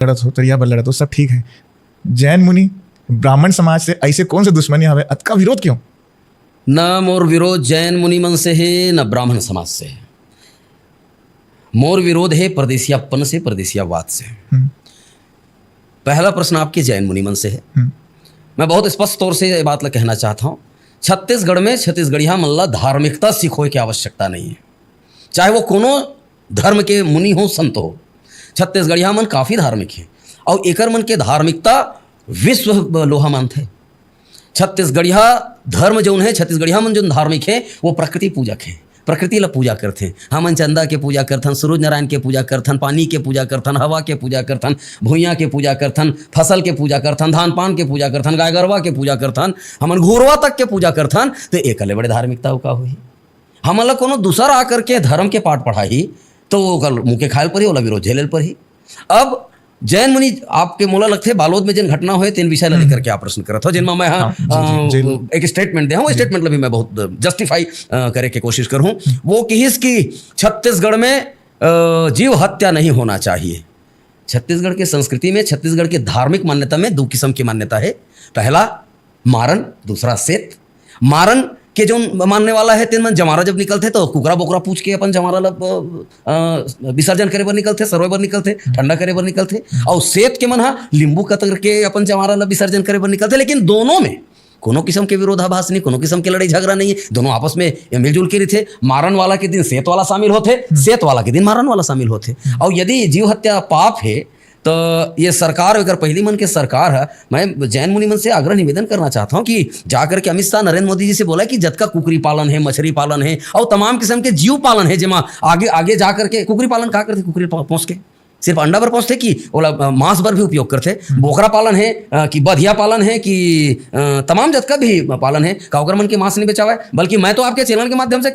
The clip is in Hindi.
लड़त हो, तरिया पर लड़त हो, सब ठीक है। जैन मुनि ब्राह्मण समाज से ऐसे कौन से दुश्मनी हवे, अतका विरोध क्यों? न मोर विरोध जैन मुनि मन से है न ब्राह्मण समाज से है। मोर विरोध है परदेसियापन से, परदेसियावाद से। पहला प्रश्न आपके जैन मुनि मन से है। मैं बहुत स्पष्ट तौर से ये बात कहना चाहता हूँ, छत्तीसगढ़ में छत्तीसगढ़िया मन ला धार्मिकता सीखोए की आवश्यकता नहीं है, चाहे वो कोनो धर्म के मुनि हो, संत हो। छत्तीसगढ़िया मन काफ़ी धार्मिक है और एकर मन के धार्मिकता विश्व लोहा मानते। छत्तीसगढ़िया धर्म जो है, छत्तीसगढ़िया मन जो धार्मिक है वो प्रकृति पूजक है, प्रकृति ला पूजा करथे। हमन चंदा के पूजा करथन, सूरज नारायण के पूजा करथन, पानी के पूजा करथन, हवा के पूजा करथन, भुइयाँ के पूजा करथन, फसल के पूजा करथन, धान पान के पूजा करथन, गाय गरवा के पूजा करथन, हमन घुरवा तक के पूजा करथन। तो एक ले बड़े धार्मिकता का हुई। हमन ला कोनो दूसरा आकर के धर्म के पाठ पढ़ाई तो वो मुँह के खायल पर ही, ओला विरोध झेलल पर ही। अब जैन मुनि आपके मोला लगते बालोद में जिन घटना हुए तीन विषय लेकर के आप प्रश्न करत हो, जिनमें मैं एक स्टेटमेंट दे हूँ, स्टेटमेंट भी मैं बहुत जस्टिफाई करे के कोशिश करूँ। वो किस की छत्तीसगढ़ में जीव हत्या नहीं होना चाहिए। छत्तीसगढ़ के संस्कृति में, छत्तीसगढ़ के धार्मिक मान्यता में दो किस्म की मान्यता है। पहला मारन, दूसरा सेत। मारन के जो मानने वाला है तीन मन जमारा जब निकलते तो कुकरा बोकरा पूछ के अपन जमारा विसर्जन करे बर निकलते, सरोवर बर निकलते, ठंडा करे बर निकलते। और सेत के मन लींबू कतर के अपन जमारा विसर्जन करे बर निकलते। लेकिन दोनों में कोनो किस्म के विरोधाभास नहीं, कोनो किस्म के लड़ाई झगड़ा नहीं है, दोनों आपस में मिलजुल के रहते। मारन वाला के दिन सेत वाला शामिल होते, सेत वाला के दिन मारन वाला शामिल होते। और यदि जीव हत्या पाप है तो ये सरकार, अगर पहली मन के सरकार है, मैं जैन मुनि मन से आग्रह निवेदन करना चाहता हूँ कि जाकर के अमित शाह नरेंद्र मोदी जी से बोला कि जतका कुकरी पालन है, मछली पालन है और तमाम किस्म के जीव पालन है, जिमा आगे आगे जा करके कुकरी पालन क्या करते, कुकरी पहुँच के सिर्फ अंडा पर पहुँचते कि ओला मांस पर भी उपयोग करते। बोकरा पालन है कि बधिया पालन है कि तमाम जतका भी पालन है का ओकर मन के मांस नहीं बेचावा है। बल्कि मैं तो आपके चैनल के माध्यम से